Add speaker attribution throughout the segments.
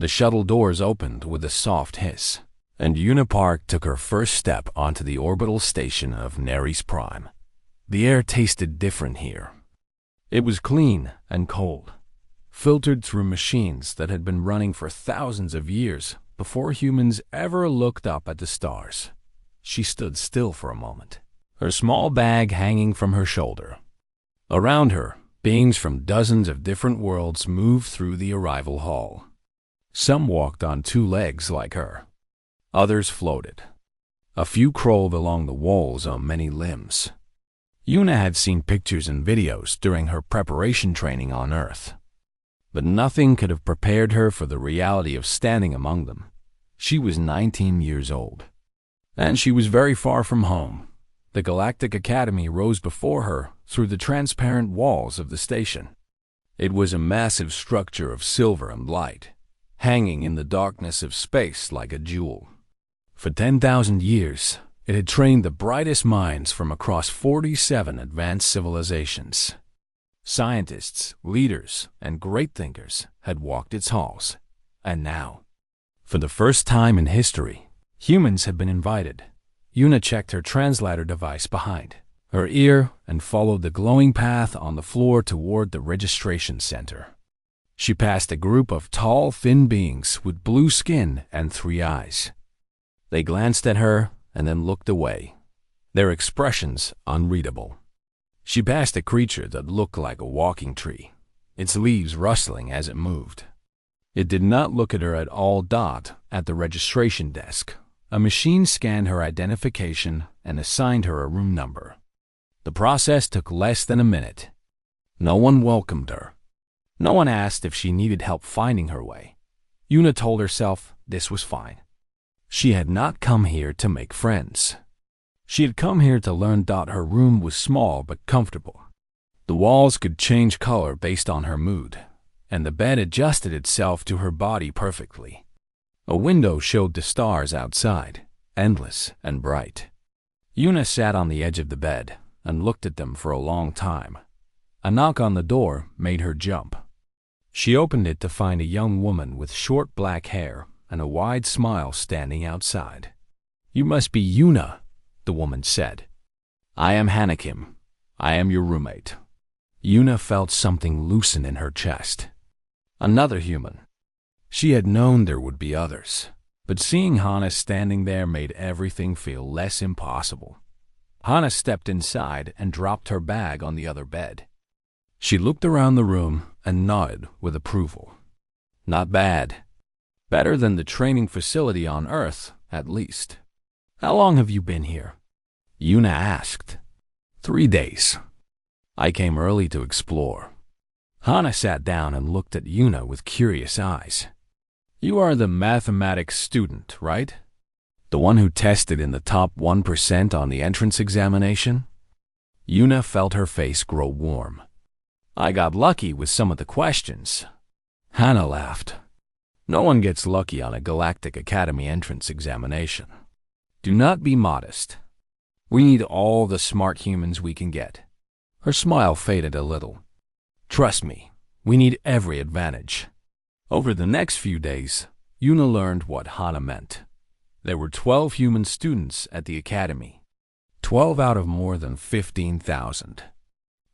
Speaker 1: The shuttle doors opened with a soft hiss, and Unipark took her first step onto the orbital station of Neres Prime. The air tasted different here. It was clean and cold, filtered through machines that had been running for thousands of years before humans ever looked up at the stars. She stood still for a moment, her small bag hanging from her shoulder. Around her, beings from dozens of different worlds moved through the arrival hall. Some walked on two legs like her. Others floated. A few crawled along the walls on many limbs. Yuna had seen pictures and videos during her preparation training on Earth, but nothing could have prepared her for the reality of standing among them. She was 19 years old, and she was very far from home. The Galactic Academy rose before her through the transparent walls of the station. It was a massive structure of silver and light, hanging in the darkness of space like a jewel. For 10,000 years, it had trained the brightest minds from across 47 advanced civilizations. Scientists, leaders, and great thinkers had walked its halls. And now, for the first time in history, humans had been invited. Yuna checked her translator device behind her ear and followed the glowing path on the floor toward the registration center. She passed a group of tall, thin beings with blue skin and 3 eyes. They glanced at her and then looked away, their expressions unreadable. She passed a creature that looked like a walking tree, its leaves rustling as it moved. It did not look at her at all. At the registration desk, a machine scanned her identification and assigned her a room number. The process took less than a minute. No one welcomed her. No one asked if she needed help finding her way. Yuna told herself this was fine. She had not come here to make friends. She had come here to learn. Her room was small but comfortable. The walls could change color based on her mood, and the bed adjusted itself to her body perfectly. A window showed the stars outside, endless and bright. Yuna sat on the edge of the bed and looked at them for a long time. A knock on the door made her jump. She opened it to find a young woman with short black hair and a wide smile standing outside. "You must be Yuna," the woman said. "I am Hanakim. I am your roommate." Yuna felt something loosen in her chest. Another human. She had known there would be others, but seeing Hana standing there made everything feel less impossible. Hana stepped inside and dropped her bag on the other bed. She looked around the room and nodded with approval. "Not bad. Better than the training facility on Earth, at least." "How long have you been here?" Yuna asked. 3 days. I came early to explore." Hana sat down and looked at Yuna with curious eyes. "You are the mathematics student, right? The one who tested in the top 1% on the entrance examination?" Yuna felt her face grow warm. "I got lucky with some of the questions." Hana laughed. "No one gets lucky on a Galactic Academy entrance examination. Do not be modest. We need all the smart humans we can get." Her smile faded a little. "Trust me, we need every advantage." Over the next few days, Yuna learned what Hana meant. There were 12 human students at the academy, 12 out of more than 15,000.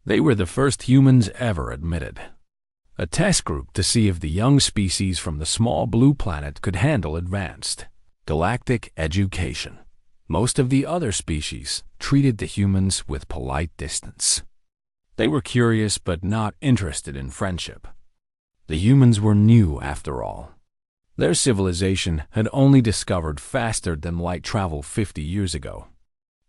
Speaker 1: They were the first humans ever admitted. A test group to see if the young species from the small blue planet could handle advanced galactic education. Most of the other species treated the humans with polite distance. They were curious but not interested in friendship. The humans were new after all. Their civilization had only discovered faster than light travel 50 years ago.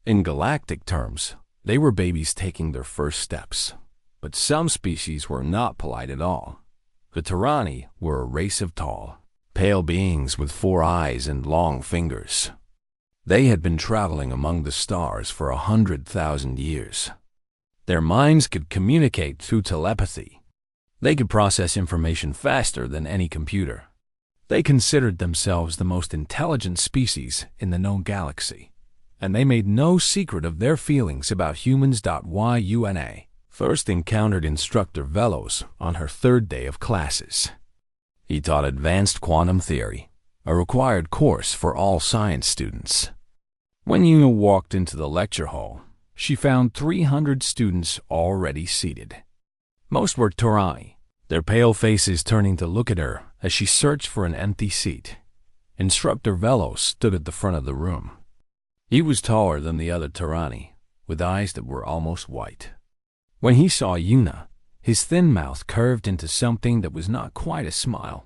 Speaker 1: In galactic terms, they were babies taking their first steps. But some species were not polite at all. The Terrani were a race of tall, pale beings with 4 eyes and long fingers. They had been traveling among the stars for 100,000 years. Their minds could communicate through telepathy. They could process information faster than any computer. They considered themselves the most intelligent species in the known galaxy, and they made no secret of their feelings about humans. Yuna first encountered Instructor Velos on her 3rd day of classes. He taught advanced quantum theory, a required course for all science students. When Yuna walked into the lecture hall, she found 300 students already seated. Most were Torani, their pale faces turning to look at her as she searched for an empty seat. Instructor Velos stood at the front of the room. He was taller than the other Torani, with eyes that were almost white. When he saw Yuna, his thin mouth curved into something that was not quite a smile.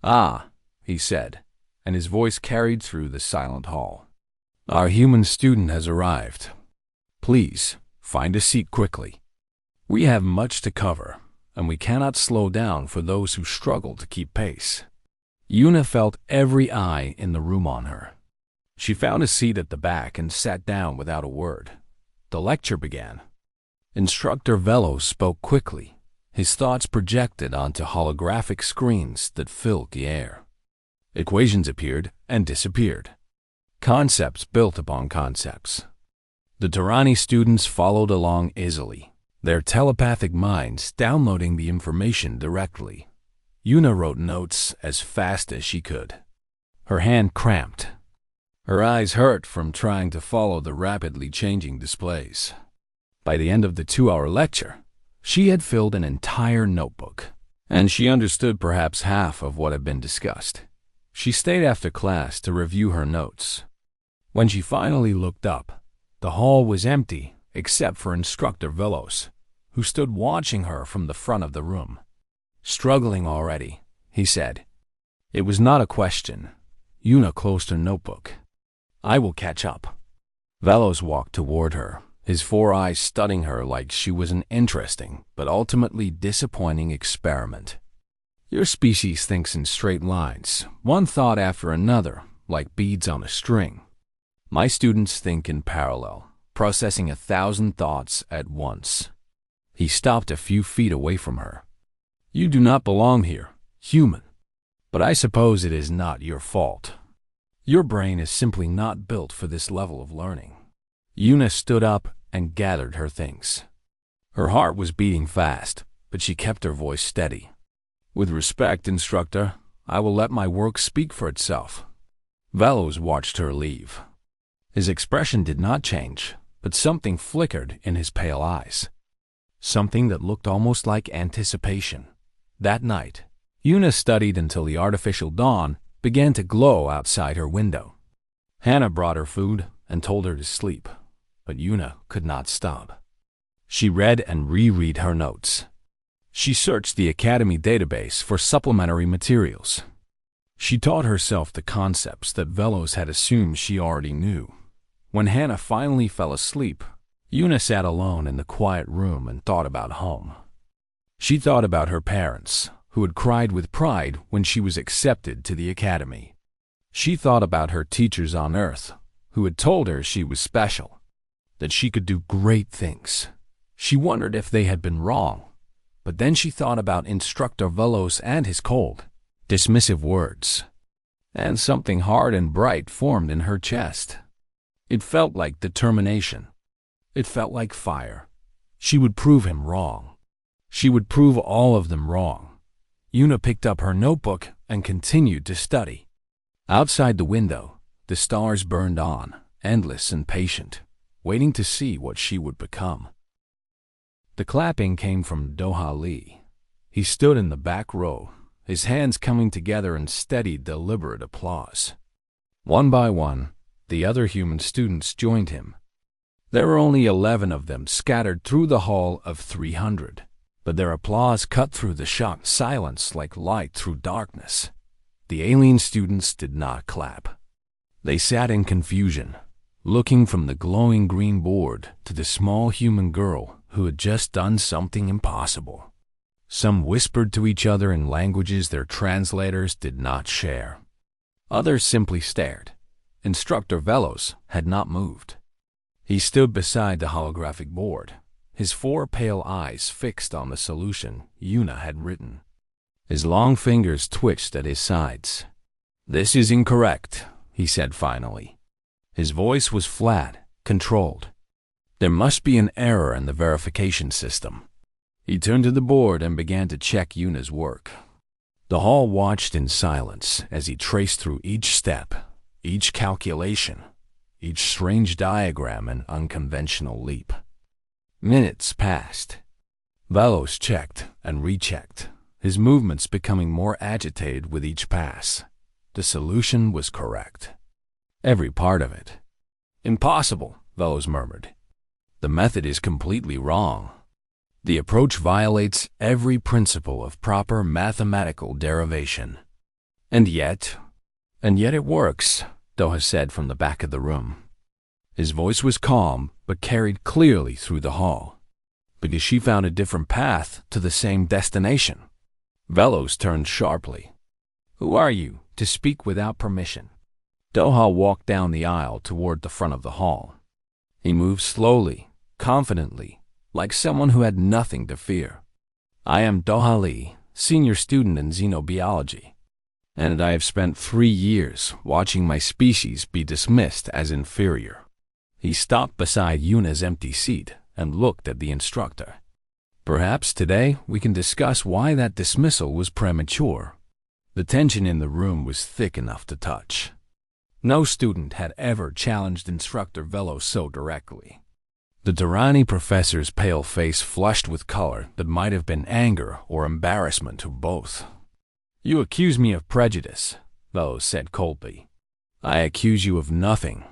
Speaker 1: "Ah," he said, and his voice carried through the silent hall. "Our human student has arrived. Please, find a seat quickly. We have much to cover, and we cannot slow down for those who struggle to keep pace." Yuna felt every eye in the room on her. She found a seat at the back and sat down without a word. The lecture began. Instructor Velos spoke quickly, his thoughts projected onto holographic screens that filled the air. Equations appeared and disappeared. Concepts built upon concepts. The Torani students followed along easily, their telepathic minds downloading the information directly. Yuna wrote notes as fast as she could. Her hand cramped. Her eyes hurt from trying to follow the rapidly changing displays. By the end of the 2-hour lecture, she had filled an entire notebook, and she understood perhaps half of what had been discussed. She stayed after class to review her notes. When she finally looked up, the hall was empty except for Instructor Velos, who stood watching her from the front of the room. "Struggling already," he said. It was not a question. Yuna closed her notebook. "I will catch up." Velos walked toward her, his 4 eyes studying her like she was an interesting but ultimately disappointing experiment. "Your species thinks in straight lines, one thought after another, like beads on a string. My students think in parallel, processing 1,000 thoughts at once." He stopped a few feet away from her. "You do not belong here, human. But I suppose it is not your fault. Your brain is simply not built for this level of learning." Yuna stood up and gathered her things. Her heart was beating fast, but she kept her voice steady. "With respect, instructor, I will let my work speak for itself." Velos watched her leave. His expression did not change, but something flickered in his pale eyes. Something that looked almost like anticipation. That night, Yuna studied until the artificial dawn began to glow outside her window. Hannah brought her food and told her to sleep, but Yuna could not stop. She read and reread her notes. She searched the Academy database for supplementary materials. She taught herself the concepts that Velos had assumed she already knew. When Hannah finally fell asleep, Yuna sat alone in the quiet room and thought about home. She thought about her parents, who had cried with pride when she was accepted to the Academy. She thought about her teachers on Earth, who had told her she was special, that she could do great things. She wondered if they had been wrong, but then she thought about Instructor Velos and his cold, dismissive words, and something hard and bright formed in her chest. It felt like determination. It felt like fire. She would prove him wrong. She would prove all of them wrong. Yuna picked up her notebook and continued to study. Outside the window, the stars burned on, endless and patient, waiting to see what she would become. The clapping came from Doha Lee. He stood in the back row, his hands coming together in steady, deliberate applause. One by one, the other human students joined him. There were only 11 of them scattered through the hall of 300, but their applause cut through the shocked silence like light through darkness. The alien students did not clap. They sat in confusion, looking from the glowing green board to the small human girl who had just done something impossible. Some whispered to each other in languages their translators did not share. Others simply stared. Instructor Velos had not moved. He stood beside the holographic board, his 4 pale eyes fixed on the solution Yuna had written. His long fingers twitched at his sides. "This is incorrect," he said finally. His voice was flat, controlled. "There must be an error in the verification system." He turned to the board and began to check Yuna's work. The hall watched in silence as he traced through each step, each calculation, each strange diagram and unconventional leap. Minutes passed. Velos checked and rechecked, his movements becoming more agitated with each pass. The solution was correct. Every part of it. Impossible, Velos murmured. The method is completely wrong. The approach violates every principle of proper mathematical derivation. And yet it works, Doha said from the back of the room. His voice was calm, but carried clearly through the hall, because she found a different path to the same destination. Velos turned sharply. Who are you, to speak without permission? Doha walked down the aisle toward the front of the hall. He moved slowly, confidently, like someone who had nothing to fear. I am Doha Lee, senior student in xenobiology, and I have spent 3 years watching my species be dismissed as inferior. He stopped beside Yuna's empty seat and looked at the instructor. Perhaps today we can discuss why that dismissal was premature. The tension in the room was thick enough to touch. No student had ever challenged Instructor Velos so directly. The Durrani professor's pale face flushed with color that might have been anger or embarrassment or both. You accuse me of prejudice, Velos said coldly. I accuse you of nothing,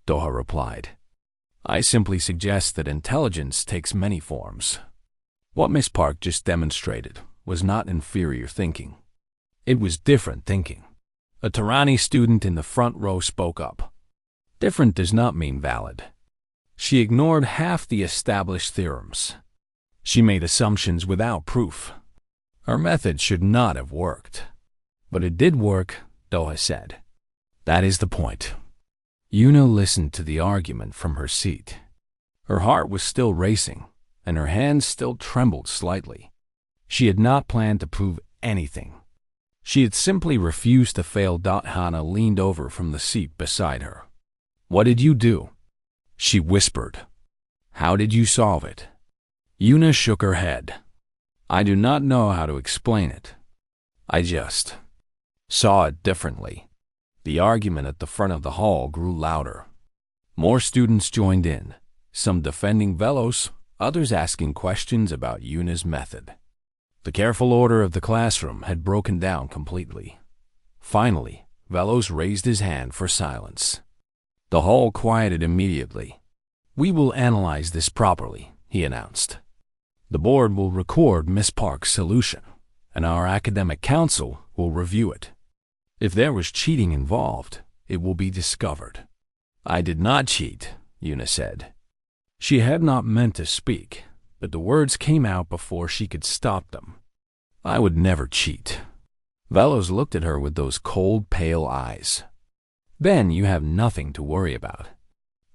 Speaker 1: Doha replied. I simply suggest that intelligence takes many forms. What Miss Park just demonstrated was not inferior thinking. It was different thinking. A Durrani student in the front row spoke up. Different does not mean valid. She ignored half the established theorems. She made assumptions without proof. Her method should not have worked. But it did work, Doha said. That is the point. Yuna listened to the argument from her seat. Her heart was still racing, and her hands still trembled slightly. She had not planned to prove anything. She had simply refused to fail. Hana leaned over from the seat beside her. What did you do? She whispered. How did you solve it? Yuna shook her head. I do not know how to explain it. I just saw it differently. The argument at the front of the hall grew louder. More students joined in, some defending Velos, others asking questions about Yuna's method. The careful order of the classroom had broken down completely. Finally, Velos raised his hand for silence. The hall quieted immediately. We will analyze this properly, he announced. The board will record Miss Park's solution, and our academic council will review it. If there was cheating involved, it will be discovered. I did not cheat, Yuna said. She had not meant to speak, but the words came out before she could stop them. I would never cheat. Velos looked at her with those cold, pale eyes. Then you have nothing to worry about.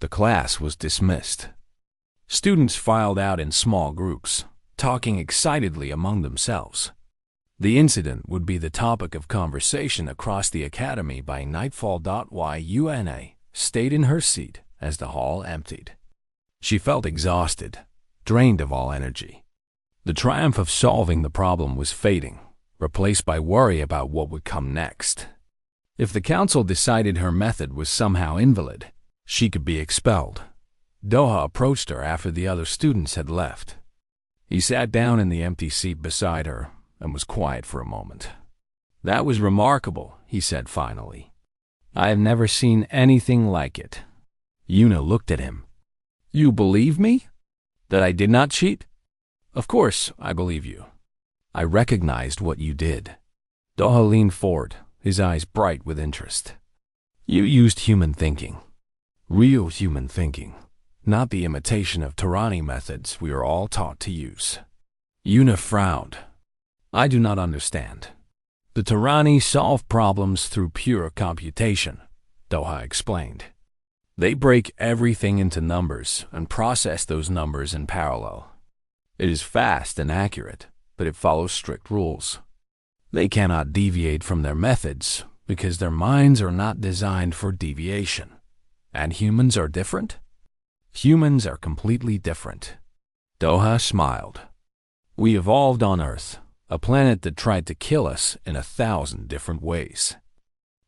Speaker 1: The class was dismissed. Students filed out in small groups, talking excitedly among themselves. The incident would be the topic of conversation across the academy by nightfall. Yuna stayed in her seat as the hall emptied. She felt exhausted, drained of all energy. The triumph of solving the problem was fading, replaced by worry about what would come next. If the council decided her method was somehow invalid, she could be expelled. Doha approached her after the other students had left. He sat down in the empty seat beside her and was quiet for a moment. That was remarkable, he said finally. I have never seen anything like it. Yuna looked at him. You believe me? That I did not cheat? Of course I believe you. I recognized what you did. Doha leaned forward, his eyes bright with interest. You used human thinking. Real human thinking. Not the imitation of Durrani methods we are all taught to use. Yuna frowned. I do not understand. The Durrani solve problems through pure computation, Doha explained. They break everything into numbers and process those numbers in parallel. It is fast and accurate, but it follows strict rules. They cannot deviate from their methods because their minds are not designed for deviation. And humans are different? Humans are completely different. Doha smiled. We evolved on Earth, a planet that tried to kill us in 1,000 different ways.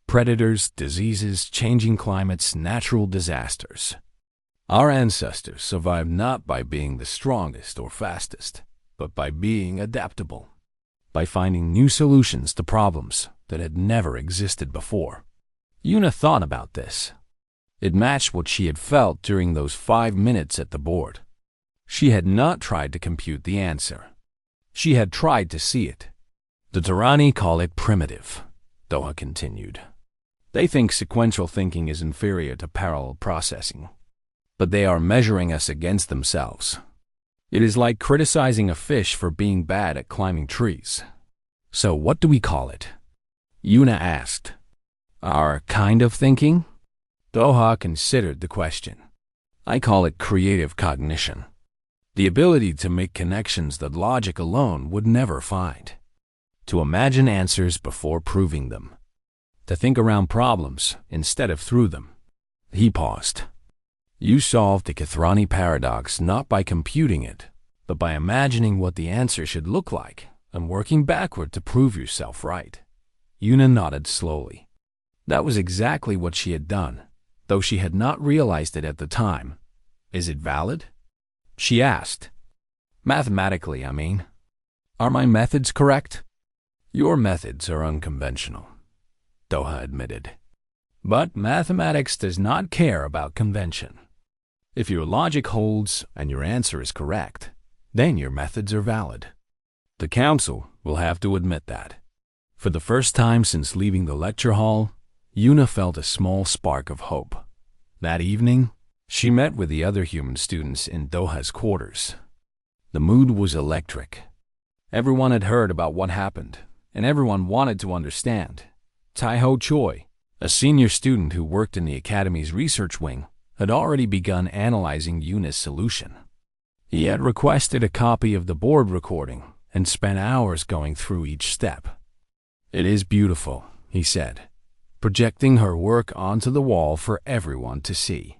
Speaker 1: Predators, diseases, changing climates, natural disasters. Our ancestors survived not by being the strongest or fastest, but by being adaptable, by finding new solutions to problems that had never existed before. Yuna thought about this. It matched what she had felt during those 5 minutes at the board. She had not tried to compute the answer. She had tried to see it. The Tarani call it primitive, Doha continued. They think sequential thinking is inferior to parallel processing, but they are measuring us against themselves. It is like criticizing a fish for being bad at climbing trees. So what do we call it? Yuna asked. Our kind of thinking? Doha considered the question. I call it creative cognition. The ability to make connections that logic alone would never find. To imagine answers before proving them. To think around problems instead of through them. He paused. You solved the Kathrani paradox not by computing it, but by imagining what the answer should look like and working backward to prove yourself right. Yuna nodded slowly. That was exactly what she had done, though she had not realized it at the time. Is it valid? She asked. Mathematically, I mean. Are my methods correct? Your methods are unconventional, Doha admitted. But mathematics does not care about convention. If your logic holds and your answer is correct, then your methods are valid. The council will have to admit that. For the first time since leaving the lecture hall, Yuna felt a small spark of hope. That evening, she met with the other human students in Doha's quarters. The mood was electric. Everyone had heard about what happened, and everyone wanted to understand. Taiho Choi, a senior student who worked in the academy's research wing, had already begun analyzing Yuna's solution. He had requested a copy of the board recording and spent hours going through each step. It is beautiful, he said, projecting her work onto the wall for everyone to see.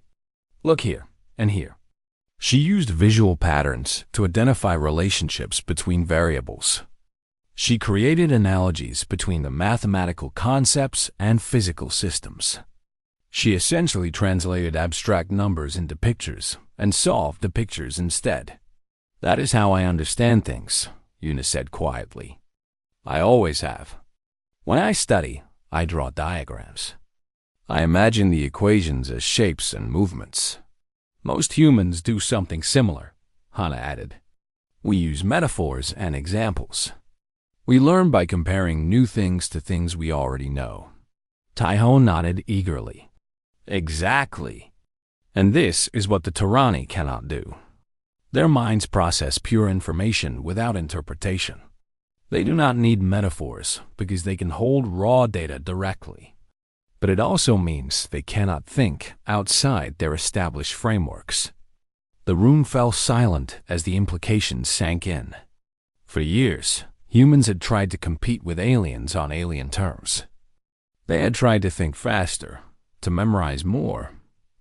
Speaker 1: Look here and here. She used visual patterns to identify relationships between variables. She created analogies between the mathematical concepts and physical systems. She essentially translated abstract numbers into pictures and solved the pictures instead. That is how I understand things, Yuna said quietly. I always have. When I study, I draw diagrams. I imagine the equations as shapes and movements. Most humans do something similar, Hana added. We use metaphors and examples. We learn by comparing new things to things we already know. Taiho nodded eagerly. Exactly. And this is what the Tarani cannot do. Their minds process pure information without interpretation. They do not need metaphors because they can hold raw data directly. But it also means they cannot think outside their established frameworks. The room fell silent as the implications sank in. For years, humans had tried to compete with aliens on alien terms. They had tried to think faster, to memorize more,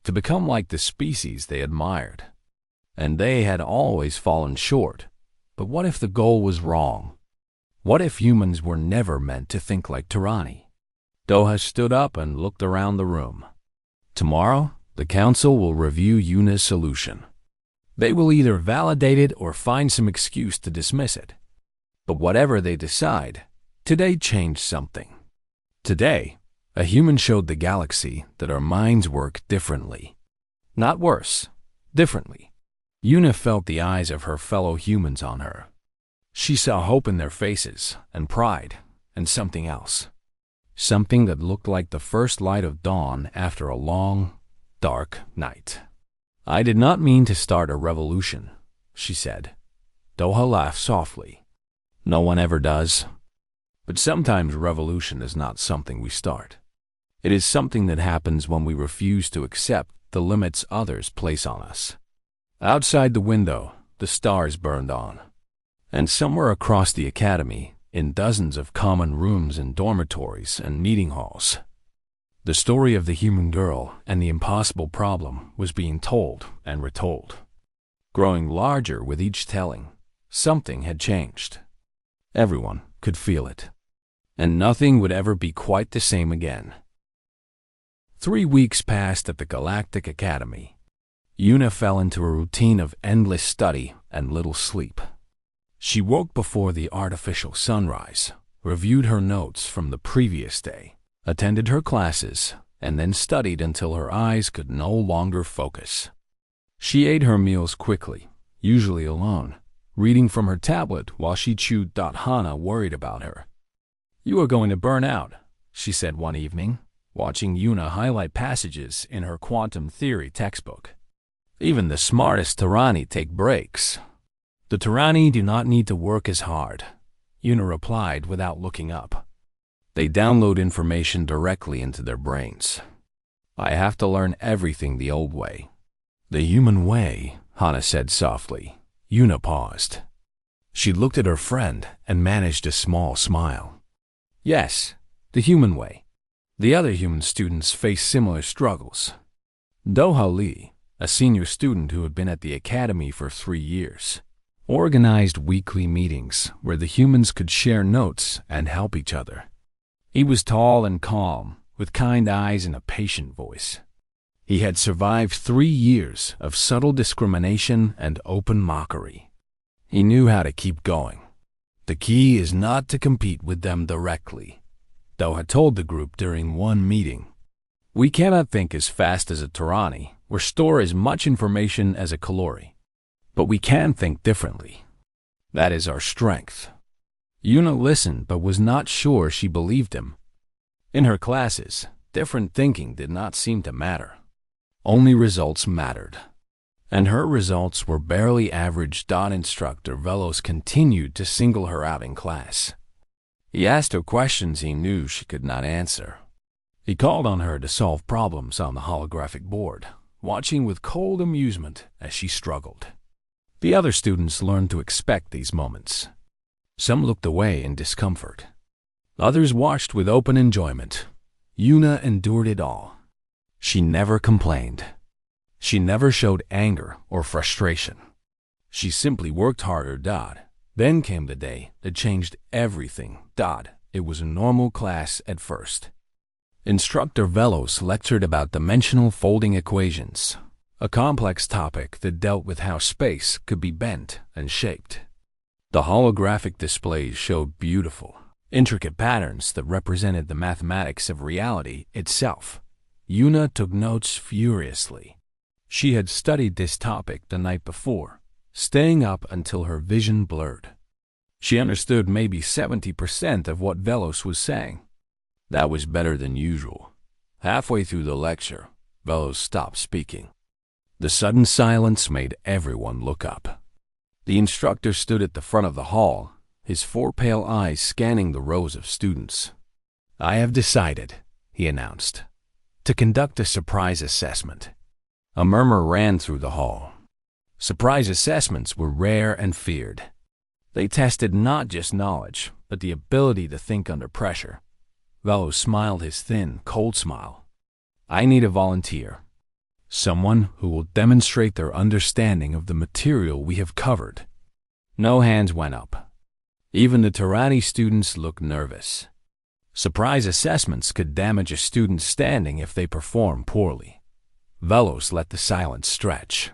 Speaker 1: to become like the species they admired. And they had always fallen short. But what if the goal was wrong? What if humans were never meant to think like Tarani? Doha stood up and looked around the room. Tomorrow, the council will review Yuna's solution. They will either validate it or find some excuse to dismiss it. But whatever they decide, today changed something. Today, a human showed the galaxy that our minds work differently. Not worse, differently. Yuna felt the eyes of her fellow humans on her. She saw hope in their faces, and pride, and something else. Something that looked like the first light of dawn after a long, dark night. I did not mean to start a revolution, she said. Doha laughed softly. No one ever does. But sometimes revolution is not something we start. It is something that happens when we refuse to accept the limits others place on us. Outside the window, the stars burned on. And somewhere across the academy, in dozens of common rooms and dormitories and meeting halls, the story of the human girl and the impossible problem was being told and retold. Growing larger with each telling, something had changed. Everyone could feel it. And nothing would ever be quite the same again. 3 weeks passed at the Galactic Academy. Yuna fell into a routine of endless study and little sleep. She woke before the artificial sunrise, reviewed her notes from the previous day, attended her classes, and then studied until her eyes could no longer focus. She ate her meals quickly, usually alone, reading from her tablet while she chewed. Hana worried about her. "You are going to burn out," she said one evening, watching Yuna highlight passages in her quantum theory textbook. "Even the smartest Tyranni take breaks." "The Tyranni do not need to work as hard," Yuna replied without looking up. "They download information directly into their brains. I have to learn everything the old way." "The human way," Hana said softly. Yuna paused. She looked at her friend and managed a small smile. "Yes, the human way. The other human students face similar struggles." Doha Lee, a senior student who had been at the academy for 3 years, organized weekly meetings where the humans could share notes and help each other. He was tall and calm, with kind eyes and a patient voice. He had survived 3 years of subtle discrimination and open mockery. He knew how to keep going. "The key is not to compete with them directly," Do had told the group during one meeting. "We cannot think as fast as a Tyranni or store as much information as a Kalori. But we can think differently. That is our strength." Yuna listened but was not sure she believed him. In her classes, different thinking did not seem to matter. Only results mattered. And her results were barely average. Instructor Velos continued to single her out in class. He asked her questions he knew she could not answer. He called on her to solve problems on the holographic board, watching with cold amusement as she struggled. The other students learned to expect these moments. Some looked away in discomfort. Others watched with open enjoyment. Yuna endured it all. She never complained. She never showed anger or frustration. She simply worked harder. Then came the day that changed everything. It was a normal class at first. Instructor Velos lectured about dimensional folding equations, a complex topic that dealt with how space could be bent and shaped. The holographic displays showed beautiful, intricate patterns that represented the mathematics of reality itself. Yuna took notes furiously. She had studied this topic the night before, staying up until her vision blurred. She understood maybe 70% of what Velos was saying. That was better than usual. Halfway through the lecture, Velos stopped speaking. The sudden silence made everyone look up. The instructor stood at the front of the hall, his 4 pale eyes scanning the rows of students. "I have decided," he announced, "to conduct a surprise assessment." A murmur ran through the hall. Surprise assessments were rare and feared. They tested not just knowledge, but the ability to think under pressure. Velos smiled his thin, cold smile. "I need a volunteer. Someone who will demonstrate their understanding of the material we have covered." No hands went up. Even the Tyranni students looked nervous. Surprise assessments could damage a student's standing if they perform poorly. Velos let the silence stretch.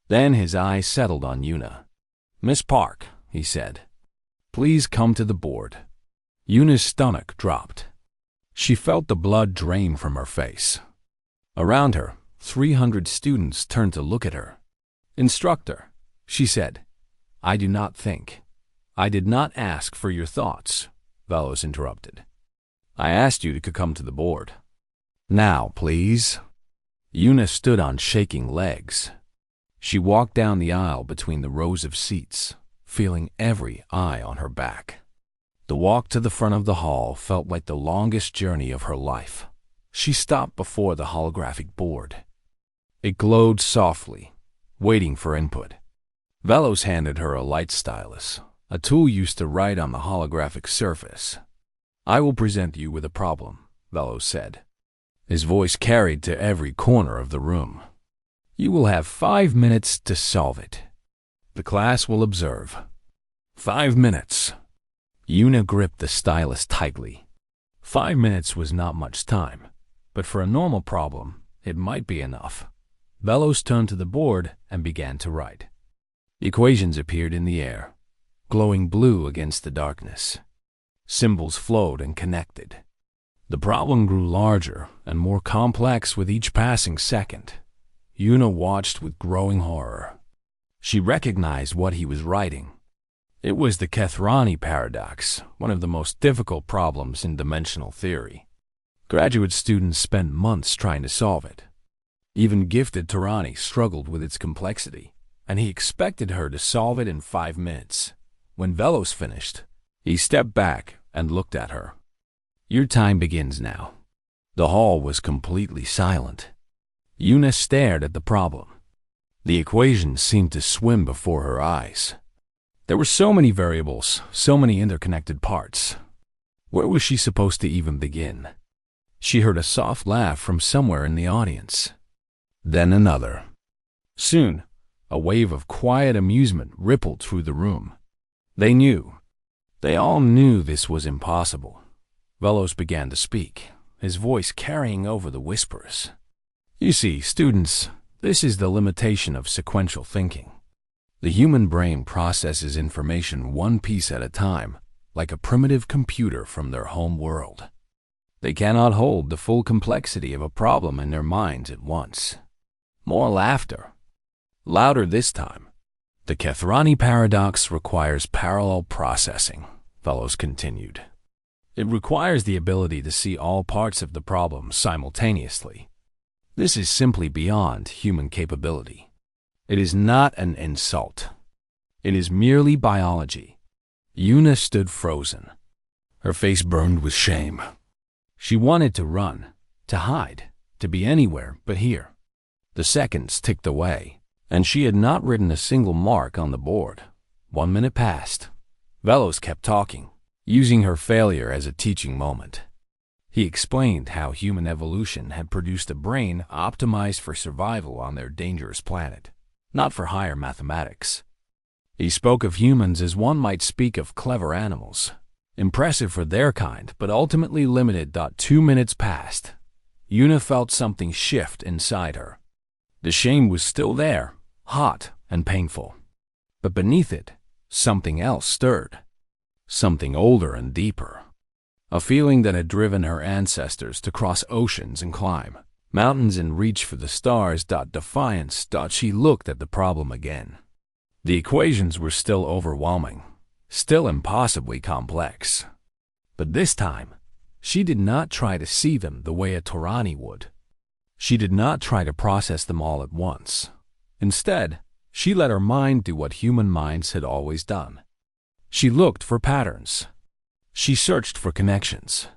Speaker 1: Then his eyes settled on Yuna. "Miss Park," he said, "please come to the board." Yuna's stomach dropped. She felt the blood drain from her face. Around her, 300 students turned to look at her. "Instructor," she said, "I do not think." "I did not ask for your thoughts," Velos interrupted. "I asked you to come to the board." "Now, please." Yuna stood on shaking legs. She walked down the aisle between the rows of seats, feeling every eye on her back. The walk to the front of the hall felt like the longest journey of her life. She stopped before the holographic board. It glowed softly, waiting for input. Velos handed her a light stylus, a tool used to write on the holographic surface. "I will present you with a problem," Velos said. His voice carried to every corner of the room. "You will have 5 minutes to solve it. The class will observe." 5 minutes. Yuna gripped the stylus tightly. 5 minutes was not much time, but for a normal problem, it might be enough. Velos turned to the board and began to write. Equations appeared in the air, glowing blue against the darkness. Symbols flowed and connected. The problem grew larger and more complex with each passing second. Yuna watched with growing horror. She recognized what he was writing. It was the Kethrani paradox, one of the most difficult problems in dimensional theory. Graduate students spent months trying to solve it. Even gifted Tarani struggled with its complexity, and he expected her to solve it in 5 minutes. When Velos finished, he stepped back and looked at her. "Your time begins now." The hall was completely silent. Yuna stared at the problem. The equations seemed to swim before her eyes. There were so many variables, so many interconnected parts. Where was she supposed to even begin? She heard a soft laugh from somewhere in the audience. Then another. Soon, a wave of quiet amusement rippled through the room. They all knew this was impossible. Velos began to speak, his voice carrying over the whispers. "You see, students, this is the limitation of sequential thinking. The human brain processes information one piece at a time, like a primitive computer from their home world. They cannot hold the full complexity of a problem in their minds at once." More laughter. Louder this time. "The Kethrani paradox requires parallel processing," Velos continued. "It requires the ability to see all parts of the problem simultaneously. This is simply beyond human capability. It is not an insult. It is merely biology." Yuna stood frozen. Her face burned with shame. She wanted to run, to hide, to be anywhere but here. The seconds ticked away, and she had not written a single mark on the board. 1 minute passed. Velos kept talking, using her failure as a teaching moment. He explained how human evolution had produced a brain optimized for survival on their dangerous planet, not for higher mathematics. He spoke of humans as one might speak of clever animals, impressive for their kind, but ultimately limited. 2 minutes passed. Yuna felt something shift inside her. The shame was still there, hot and painful. But beneath it, something else stirred. Something older and deeper. A feeling that had driven her ancestors to cross oceans and climb mountains and reach for the stars. Defiance. She looked at the problem again. The equations were still overwhelming, still impossibly complex. But this time, she did not try to see them the way a Torani would. She did not try to process them all at once. Instead, she let her mind do what human minds had always done. She looked for patterns. She searched for connections.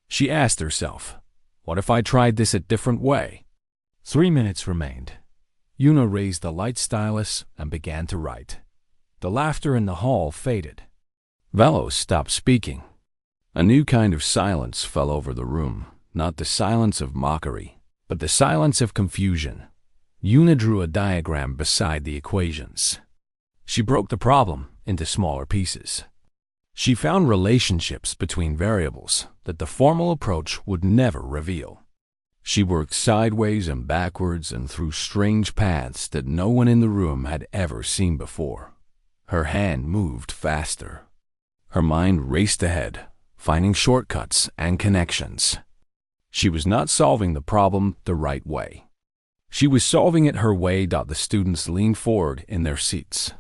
Speaker 1: She asked herself, what if I tried this a different way? 3 minutes remained. Yuna raised the light stylus and began to write. The laughter in the hall faded. Velos stopped speaking. A new kind of silence fell over the room, not the silence of mockery, but the silence of confusion. Yuna drew a diagram beside the equations. She broke the problem into smaller pieces. She found relationships between variables that the formal approach would never reveal. She worked sideways and backwards and through strange paths that no one in the room had ever seen before. Her hand moved faster. Her mind raced ahead, finding shortcuts and connections. She was not solving the problem the right way. She was solving it her way. The students leaned forward in their seats.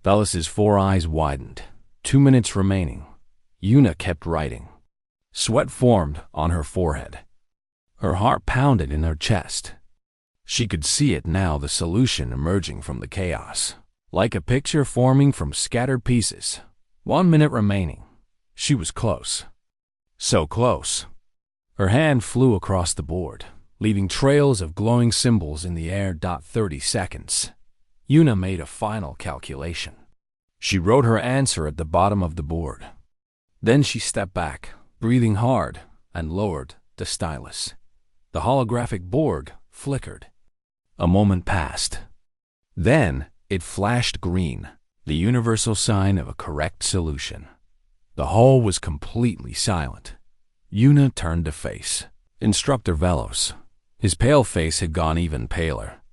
Speaker 1: Velos's 4 eyes widened. 2 minutes remaining. Yuna kept writing. Sweat formed on her forehead. Her heart pounded in her chest. She could see it now, the solution emerging from the chaos, like a picture forming from scattered pieces. 1 minute remaining. She was close. So close. Her hand flew across the board, leaving trails of glowing symbols in the air. 30 seconds. Yuna made a final calculation. She wrote her answer at the bottom of the board. Then she stepped back, breathing hard, and lowered the stylus. The holographic board flickered. A moment passed. Then it flashed green, the universal sign of a correct solution. The hall was completely silent. Yuna turned to face Instructor Velos. His pale face had gone even paler.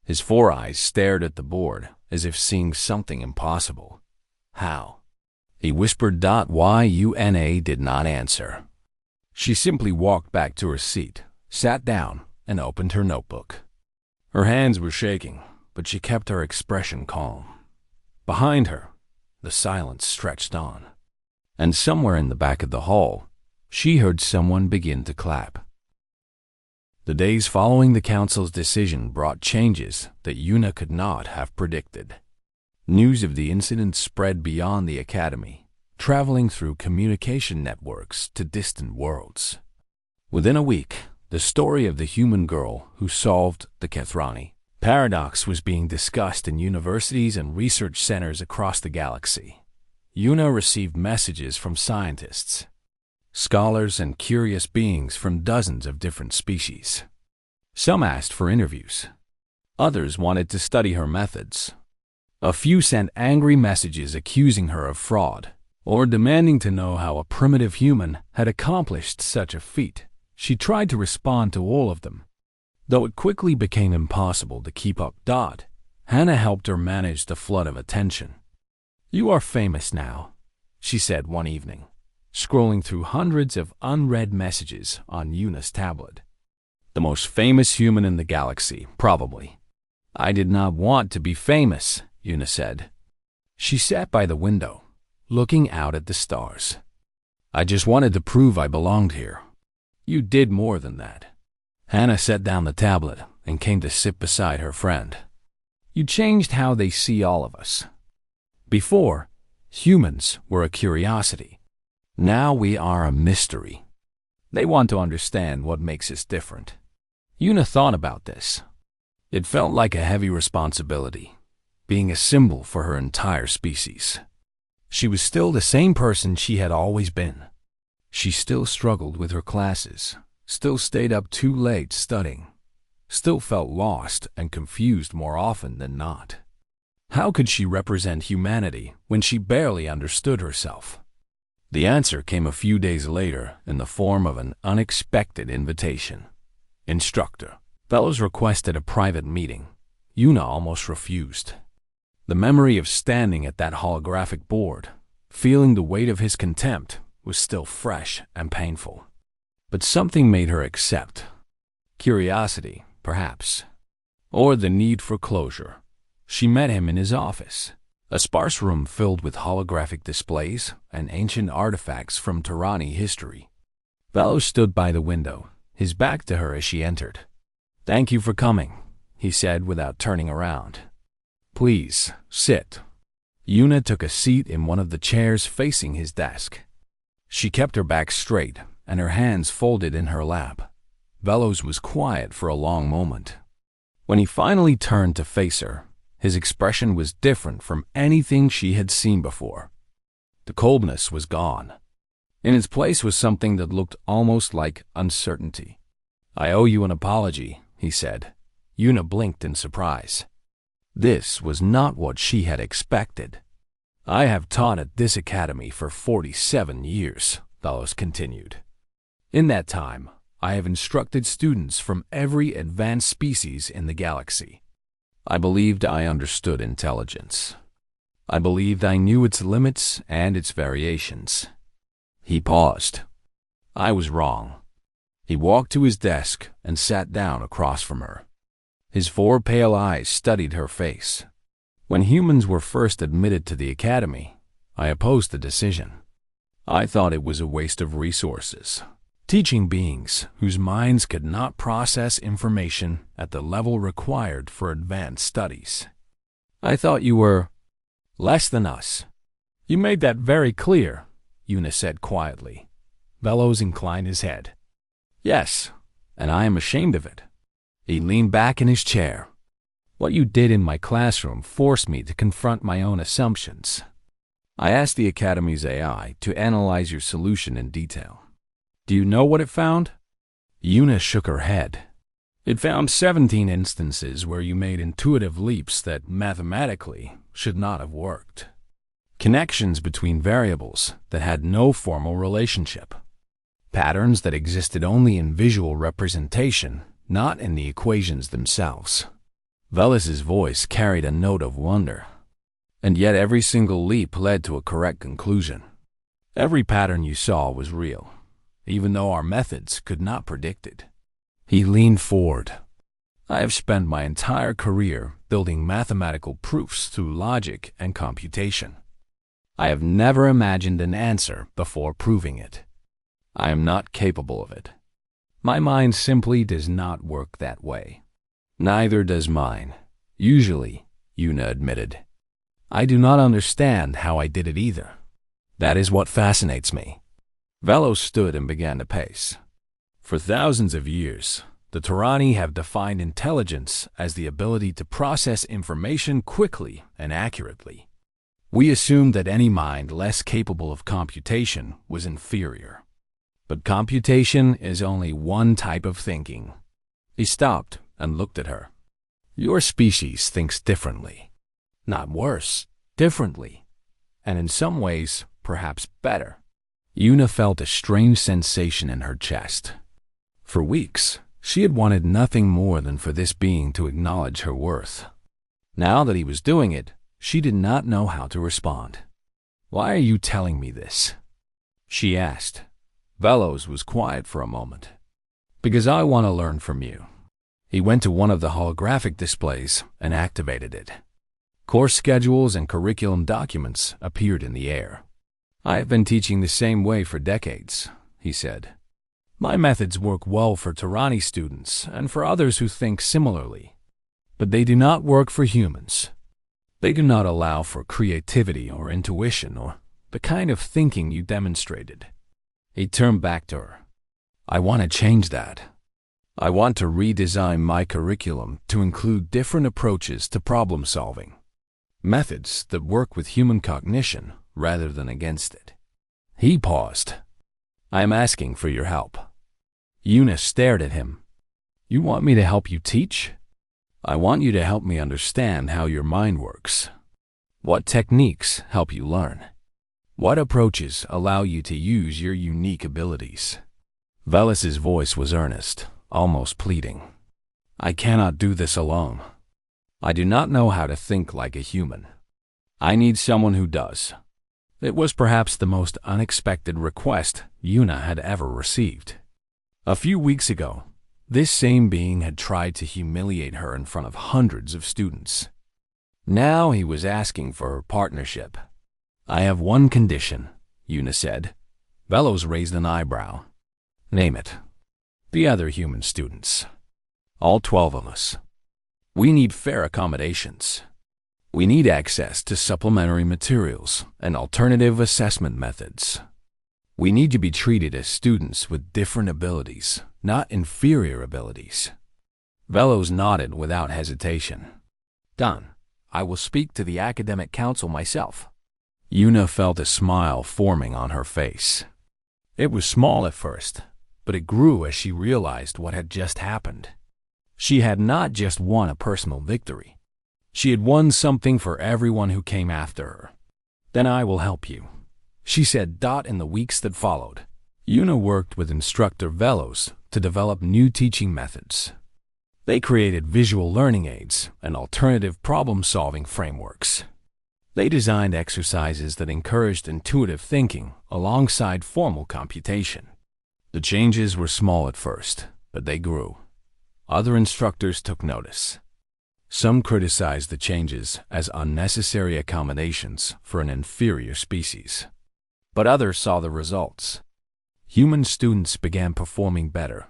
Speaker 1: His four eyes stared at the board as if seeing something impossible. How? He whispered. Yuna did not answer. She simply walked back to her seat, sat down, and opened her notebook. Her hands were shaking, but she kept her expression calm. Behind her, the silence stretched on. And somewhere in the back of the hall, she heard someone begin to clap. The days following the council's decision brought changes that Yuna could not have predicted. News of the incident spread beyond the academy, traveling through communication networks to distant worlds. Within a week, the story of the human girl who solved the Kethrani paradox was being discussed in universities and research centers across the galaxy. Yuna received messages from scientists, scholars, and curious beings from dozens of different species. Some asked for interviews. Others wanted to study her methods. A few sent angry messages accusing her of fraud, or demanding to know how a primitive human had accomplished such a feat. She tried to respond to all of them, though it quickly became impossible to keep up. Hannah helped her manage the flood of attention. "You are famous now," she said one evening, scrolling through hundreds of unread messages on Yuna's tablet. "The most famous human in the galaxy, probably." "I did not want to be famous," Yuna said. She sat by the window, looking out at the stars. "I just wanted to prove I belonged here." "You did more than that." Hannah set down the tablet and came to sit beside her friend. "You changed how they see all of us. Before, humans were a curiosity. Now we are a mystery. They want to understand what makes us different." Yuna thought about this. It felt like a heavy responsibility, being a symbol for her entire species. She was still the same person she had always been. She still struggled with her classes, still stayed up too late studying, still felt lost and confused more often than not. How could she represent humanity when she barely understood herself? The answer came a few days later in the form of an unexpected invitation. "Instructor Velos requested a private meeting." Yuna almost refused. The memory of standing at that holographic board, feeling the weight of his contempt, was still fresh and painful. But something made her accept. Curiosity, perhaps, or the need for closure. She met him in his office, a sparse room filled with holographic displays and ancient artifacts from Terrani history. Velos stood by the window, his back to her as she entered. "Thank you for coming," he said without turning around. "Please, sit." Yuna took a seat in one of the chairs facing his desk. She kept her back straight and her hands folded in her lap. Velos was quiet for a long moment. When he finally turned to face her, his expression was different from anything she had seen before. The coldness was gone. In its place was something that looked almost like uncertainty. "I owe you an apology," he said. Yuna blinked in surprise. This was not what she had expected. "I have taught at this academy for 47 years, Velos continued. "In that time, I have instructed students from every advanced species in the galaxy. I believed I understood intelligence. I believed I knew its limits and its variations." He paused. "I was wrong." He walked to his desk and sat down across from her. His four pale eyes studied her face. "When humans were first admitted to the academy, I opposed the decision. I thought it was a waste of resources, teaching beings whose minds could not process information at the level required for advanced studies. I thought you were less than us." "You made that very clear," Yuna said quietly. Velos inclined his head. "Yes, and I am ashamed of it." He leaned back in his chair. "What you did in my classroom forced me to confront my own assumptions. I asked the Academy's AI to analyze your solution in detail. Do you know what it found?" Yuna shook her head. "It found 17 instances where you made intuitive leaps that mathematically should not have worked. connections between variables that had no formal relationship, patterns that existed only in visual representation, not in the equations themselves. Velas's voice carried a note of wonder, and yet every single leap led to a correct conclusion. Every pattern you saw was real, even though our methods could not predict it. He leaned forward. I have spent my entire career building mathematical proofs through logic and computation. I have never imagined an answer before proving it. I am not capable of it. My mind simply does not work that way. Neither does mine. Usually, Yuna admitted. I do not understand how I did it either. That is what fascinates me. Velos stood and began to pace. For thousands of years, the Turani have defined intelligence as the ability to process information quickly and accurately. We assumed that any mind less capable of computation was inferior. But computation is only one type of thinking. He stopped and looked at her. Your species thinks differently. Not worse, differently. And in some ways, perhaps better. Yuna felt a strange sensation in her chest. For weeks, she had wanted nothing more than for this being to acknowledge her worth. Now that he was doing it, she did not know how to respond. Why are you telling me this? She asked. Velos was quiet for a moment. Because I want to learn from you. He went to one of the holographic displays and activated it. Course schedules and curriculum documents appeared in the air. I have been teaching the same way for decades, he said. My methods work well for Turani students and for others who think similarly. But they do not work for humans. They do not allow for creativity or intuition or the kind of thinking you demonstrated. He turned back to her. I want to change that. I want to redesign my curriculum to include different approaches to problem solving. Methods that work with human cognition rather than against it. He paused. I am asking for your help. Yuna stared at him. You want me to help you teach? I want you to help me understand how your mind works. What techniques help you learn? What approaches allow you to use your unique abilities? Velas's voice was earnest, almost pleading. I cannot do this alone. I do not know how to think like a human. I need someone who does. It was perhaps the most unexpected request Yuna had ever received. A few weeks ago, this same being had tried to humiliate her in front of hundreds of students. Now he was asking for her partnership. I have one condition, Yuna said. Velos raised an eyebrow. Name it. The other human students. All 12 of us. We need fair accommodations. We need access to supplementary materials and alternative assessment methods. We need to be treated as students with different abilities, not inferior abilities. Velos nodded without hesitation. Done. I will speak to the academic council myself. Yuna felt a smile forming on her face. It was small at first, but it grew as she realized what had just happened. She had not just won a personal victory. She had won something for everyone who came after her. Then I will help you, she said. In the weeks that followed, Yuna worked with instructor Velos to develop new teaching methods. They created visual learning aids and alternative problem-solving frameworks. They designed exercises that encouraged intuitive thinking alongside formal computation. The changes were small at first, but they grew. Other instructors took notice. Some criticized the changes as unnecessary accommodations for an inferior species. But others saw the results. Human students began performing better,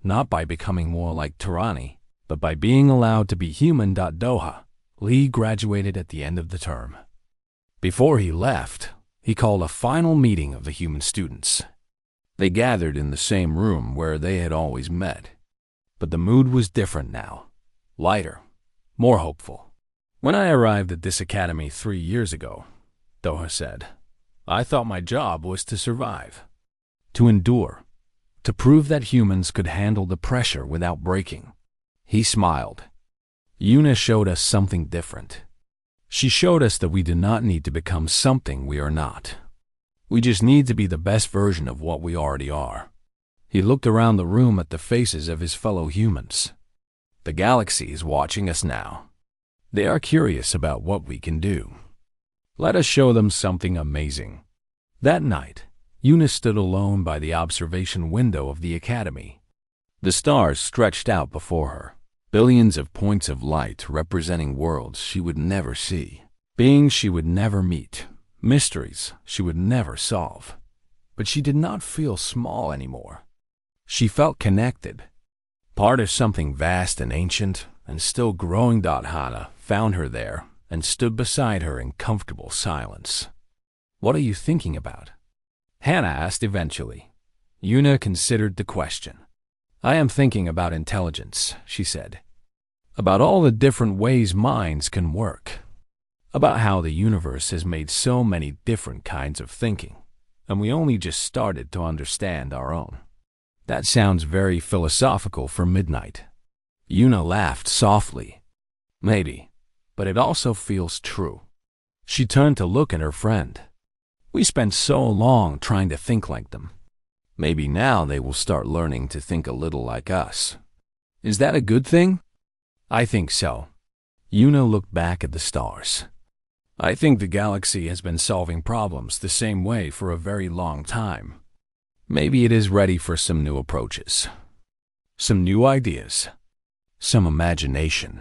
Speaker 1: not by becoming more like Turani, but by being allowed to be human. Doha, Lee graduated at the end of the term. Before he left, he called a final meeting of the human students. They gathered in the same room where they had always met. But the mood was different now, lighter, more hopeful. When I arrived at this academy 3 years ago, Doha said, I thought my job was to survive, to endure, to prove that humans could handle the pressure without breaking. He smiled. Yuna showed us something different. She showed us that we do not need to become something we are not. We just need to be the best version of what we already are. He looked around the room at the faces of his fellow humans. The galaxy is watching us now. They are curious about what we can do. Let us show them something amazing. That night, Eunice stood alone by the observation window of the academy. The stars stretched out before her, billions of points of light representing worlds she would never see, beings she would never meet, mysteries she would never solve. But she did not feel small anymore. She felt connected, part of something vast and ancient and still growing. Hannah found her there and stood beside her in comfortable silence. "What are you thinking about?" Hannah asked eventually. Una considered the question. "I am thinking about intelligence," she said. "About all the different ways minds can work. About how the universe has made so many different kinds of thinking, and we only just started to understand our own." That sounds very philosophical for midnight. Una laughed softly. "Maybe, but it also feels true." She turned to look at her friend. "We spent so long trying to think like them. Maybe now they will start learning to think a little like us. Is that a good thing?" "I think so." Una looked back at the stars. "I think the galaxy has been solving problems the same way for a very long time. Maybe it is ready for some new approaches, some new ideas, some imagination."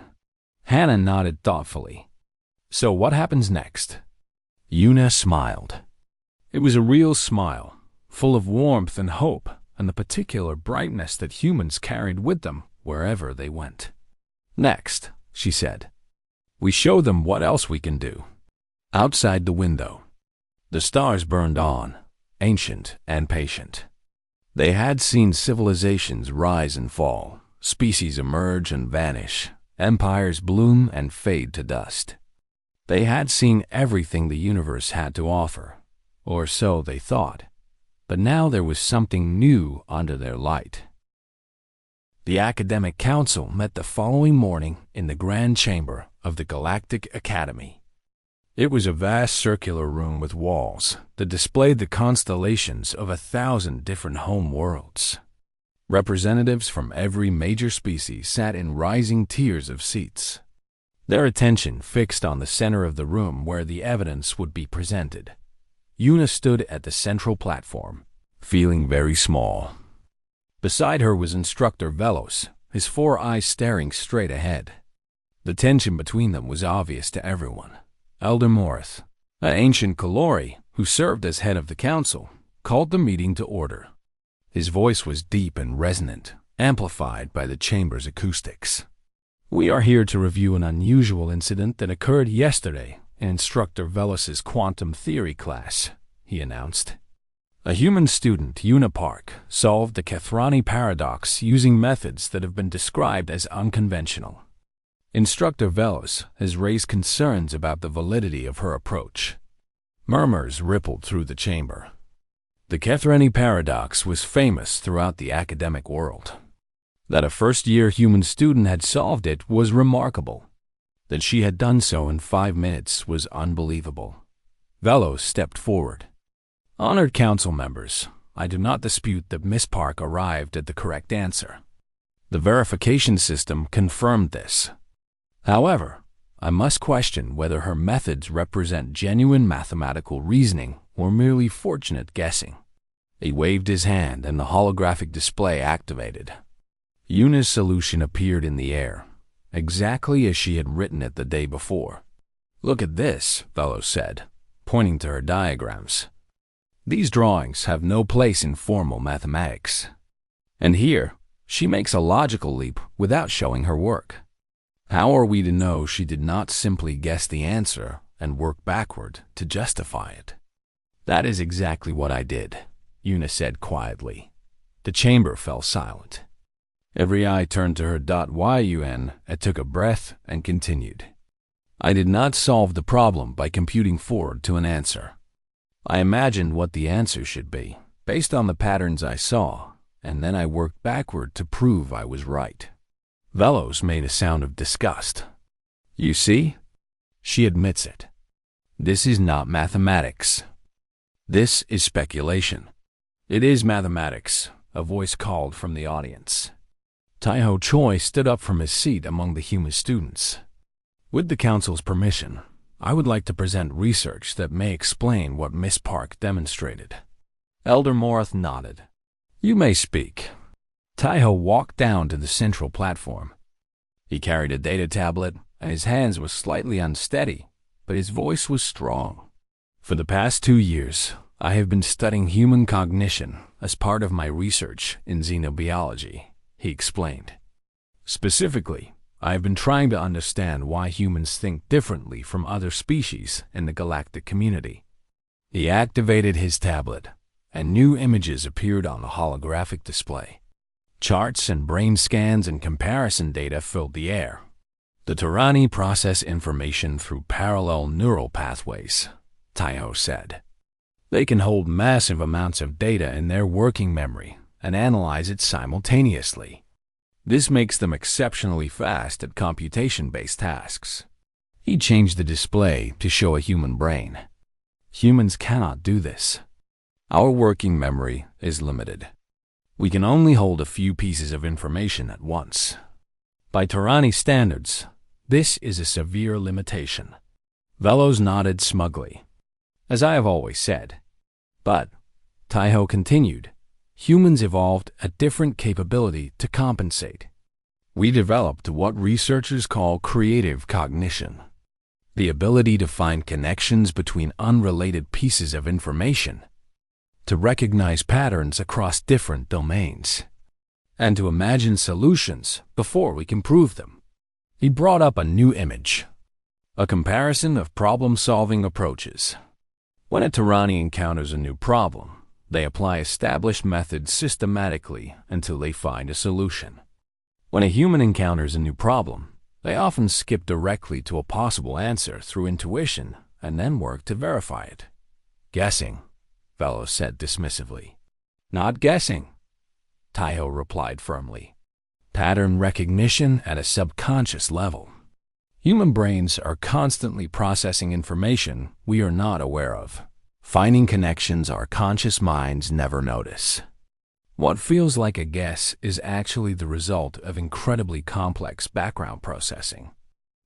Speaker 1: Hannah nodded thoughtfully. "So what happens next?" Una smiled. It was a real smile, full of warmth and hope and the particular brightness that humans carried with them wherever they went. "Next," she said, "we show them what else we can do." Outside the window, the stars burned on, ancient and patient. They had seen civilizations rise and fall, species emerge and vanish, empires bloom and fade to dust. They had seen everything the universe had to offer, or so they thought, but now there was something new under their light. The Academic Council met the following morning in the Grand Chamber of the Galactic Academy. It was a vast circular room with walls that displayed the constellations of 1,000 different home worlds. Representatives from every major species sat in rising tiers of seats, their attention fixed on the center of the room where the evidence would be presented. Una stood at the central platform, feeling very small. Beside her was Instructor Velos, his 4 eyes staring straight ahead. The tension between them was obvious to everyone. Elder Morith, an ancient Kalori who served as head of the council, called the meeting to order. His voice was deep and resonant, amplified by the chamber's acoustics. "We are here to review an unusual incident that occurred yesterday in Instructor Velos's quantum theory class," he announced. "A human student, Una Park, solved the Kethrani paradox using methods that have been described as unconventional. Instructor Velos has raised concerns about the validity of her approach." Murmurs rippled through the chamber. The Kethrani paradox was famous throughout the academic world. That a first-year human student had solved it was remarkable. That she had done so in 5 minutes was unbelievable. Velos stepped forward. "Honored council members, I do not dispute that Miss Park arrived at the correct answer. The verification system confirmed this. However, I must question whether her methods represent genuine mathematical reasoning or merely fortunate guessing." He waved his hand and the holographic display activated. Una's solution appeared in the air, exactly as she had written it the day before. "Look at this," Velos said, pointing to her diagrams. "These drawings have no place in formal mathematics. And here, she makes a logical leap without showing her work. How are we to know she did not simply guess the answer and work backward to justify it?" "That is exactly what I did," Una said quietly. The chamber fell silent. Every eye turned to her. Yun took a breath and continued. "I did not solve the problem by computing forward to an answer. I imagined what the answer should be, based on the patterns I saw, and then I worked backward to prove I was right." Velos made a sound of disgust. "You see?" She admits it. This is not mathematics. This is speculation. It is mathematics, a voice called from the audience. Taiho Choi stood up from his seat among the human students. With the council's permission, I would like to present research that may explain what Miss Park demonstrated. Elder Morath nodded. You may speak. Taiho walked down to the central platform. He carried a data tablet, and his hands were slightly unsteady, but his voice was strong. For the past 2 years, I have been studying human cognition as part of my research in xenobiology, he explained. Specifically, I have been trying to understand why humans think differently from other species in the galactic community. He activated his tablet, and new images appeared on the holographic display. Charts and brain scans and comparison data filled the air. The Tarani process information through parallel neural pathways, Taiho said. They can hold massive amounts of data in their working memory and analyze it simultaneously. This makes them exceptionally fast at computation-based tasks. He changed the display to show a human brain. Humans cannot do this. Our working memory is limited. We can only hold a few pieces of information at once. By Tarani standards, this is a severe limitation. Velos nodded smugly. As I have always said. But, Taiho continued, humans evolved a different capability to compensate. We developed what researchers call creative cognition, the ability to find connections between unrelated pieces of information, to recognize patterns across different domains, and to imagine solutions before we can prove them. He brought up a new image, a comparison of problem-solving approaches. When a Tarani encounters a new problem, they apply established methods systematically until they find a solution. When a human encounters a new problem, they often skip directly to a possible answer through intuition and then work to verify it. Guessing, Velos said dismissively. Not guessing, Taiho replied firmly. Pattern recognition at a subconscious level. Human brains are constantly processing information we are not aware of, finding connections our conscious minds never notice. What feels like a guess is actually the result of incredibly complex background processing.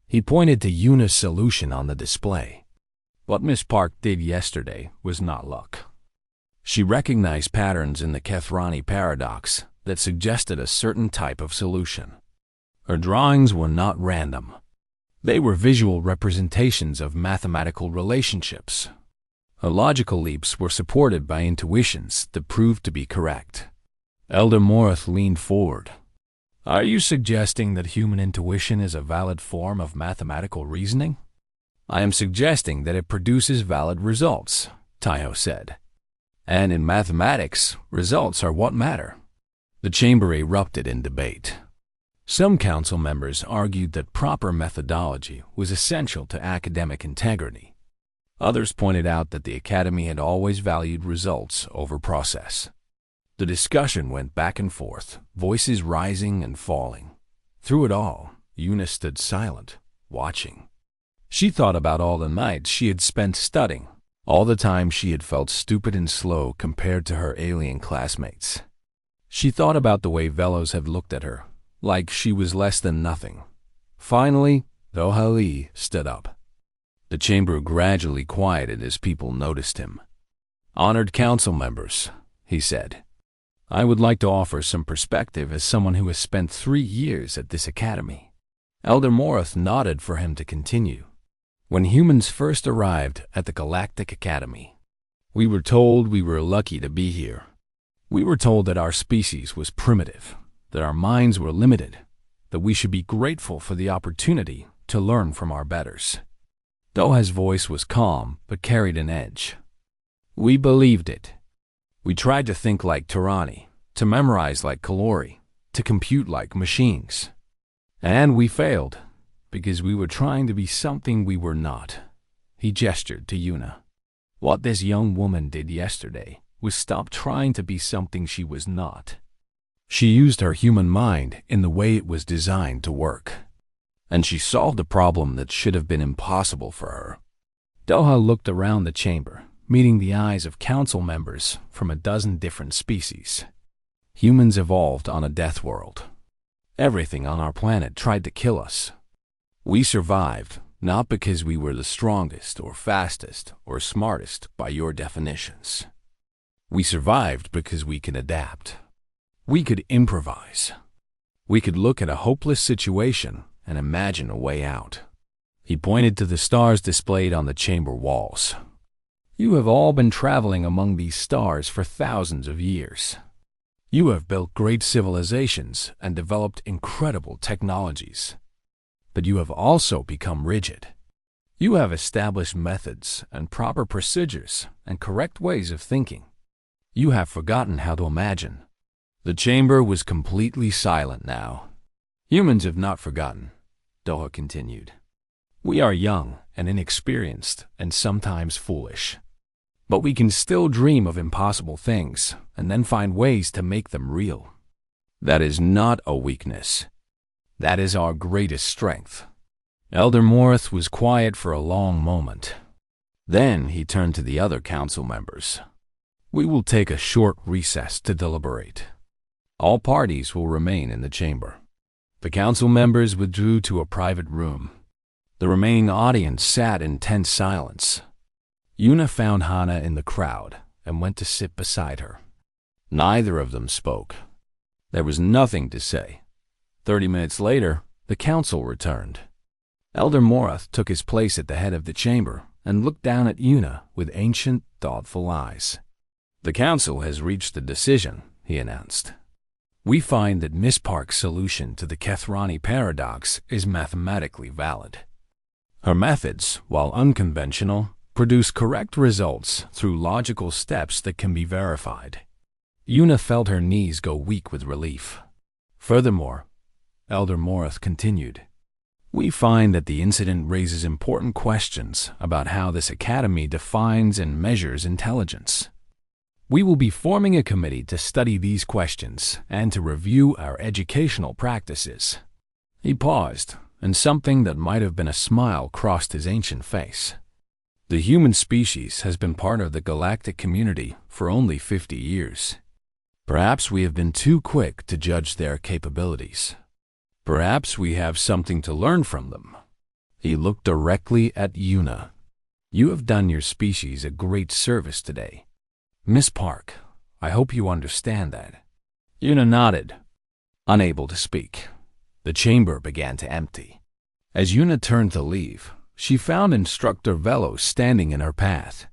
Speaker 1: He pointed to Yuna's solution on the display. What Miss Park did yesterday was not luck. She recognized patterns in the Kethrani paradox that suggested a certain type of solution. Her drawings were not random. They were visual representations of mathematical relationships. Her logical leaps were supported by intuitions that proved to be correct. Elder Morath leaned forward. Are you suggesting that human intuition is a valid form of mathematical reasoning? I am suggesting that it produces valid results, Taiho said. And in mathematics, results are what matter. The chamber erupted in debate. Some council members argued that proper methodology was essential to academic integrity. Others pointed out that the academy had always valued results over process. The discussion went back and forth, voices rising and falling. Through it all, Yuna stood silent, watching. She thought about all the nights she had spent studying, all the time she had felt stupid and slow compared to her alien classmates. She thought about the way Velos had looked at her, like she was less than nothing. Finally, Dohali stood up. The chamber gradually quieted as people noticed him. Honored council members, he said. I would like to offer some perspective as someone who has spent 3 years at this academy. Elder Morath nodded for him to continue. When humans first arrived at the Galactic Academy, we were told we were lucky to be here. We were told that our species was primitive, that our minds were limited, that we should be grateful for the opportunity to learn from our betters. Doha's voice was calm but carried an edge. We believed it. We tried to think like Tarani, to memorize like Kalori, to compute like machines. And we failed, because we were trying to be something we were not. He gestured to Yuna. What this young woman did yesterday was stop trying to be something she was not. She used her human mind in the way it was designed to work. and she solved a problem that should have been impossible for her. Doha looked around the chamber, meeting the eyes of council members from a dozen different species. Humans evolved on a death world. Everything on our planet tried to kill us. We survived, not because we were the strongest or fastest or smartest by your definitions. We survived because we can adapt. We could improvise. We could look at a hopeless situation and imagine a way out. He pointed to the stars displayed on the chamber walls. You have all been traveling among these stars for thousands of years. You have built great civilizations and developed incredible technologies. But you have also become rigid. You have established methods and proper procedures and correct ways of thinking. You have forgotten how to imagine. The chamber was completely silent now. Humans have not forgotten, Doha continued. We are young and inexperienced and sometimes foolish. But we can still dream of impossible things and then find ways to make them real. That is not a weakness. That is our greatest strength. Elder Morith was quiet for a long moment. Then he turned to the other council members. We will take a short recess to deliberate. All parties will remain in the chamber. The council members withdrew to a private room. The remaining audience sat in tense silence. Yuna found Hana in the crowd and went to sit beside her. Neither of them spoke. There was nothing to say. 30 minutes later, the council returned. Elder Morith took his place at the head of the chamber and looked down at Yuna with ancient, thoughtful eyes. The council has reached a decision, he announced. We find that Miss Park's solution to the Kethrani paradox is mathematically valid. Her methods, while unconventional, produce correct results through logical steps that can be verified. Yuna felt her knees go weak with relief. Furthermore, Elder Morith continued, we find that the incident raises important questions about how this academy defines and measures intelligence. We will be forming a committee to study these questions and to review our educational practices. He paused, and something that might have been a smile crossed his ancient face. The human species has been part of the galactic community for only 50 years. Perhaps we have been too quick to judge their capabilities. Perhaps we have something to learn from them. He looked directly at Yuna. You have done your species a great service today. Miss Park, I hope you understand that. Yuna nodded, unable to speak. The chamber began to empty. As Yuna turned to leave, she found Instructor Velos standing in her path.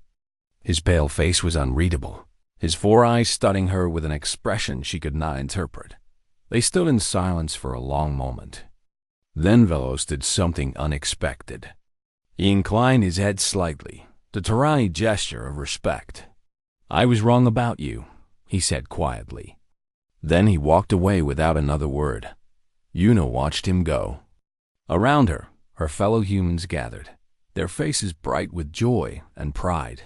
Speaker 1: His pale face was unreadable, his 4 eyes studying her with an expression she could not interpret. They stood in silence for a long moment. Then Velos did something unexpected. He inclined his head slightly, the Tarani gesture of respect. I was wrong about you, he said quietly. Then he walked away without another word. Yuna watched him go. Around her, her fellow humans gathered, their faces bright with joy and pride.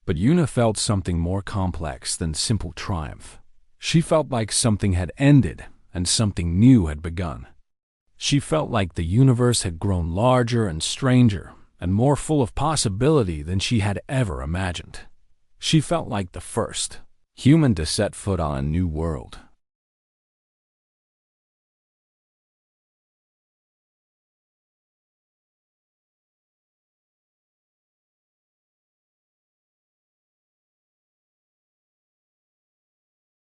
Speaker 1: But Yuna felt something more complex than simple triumph. She felt like something had ended and something new had begun. She felt like the universe had grown larger and stranger and more full of possibility than she had ever imagined. She felt like the first human to set foot on a new world.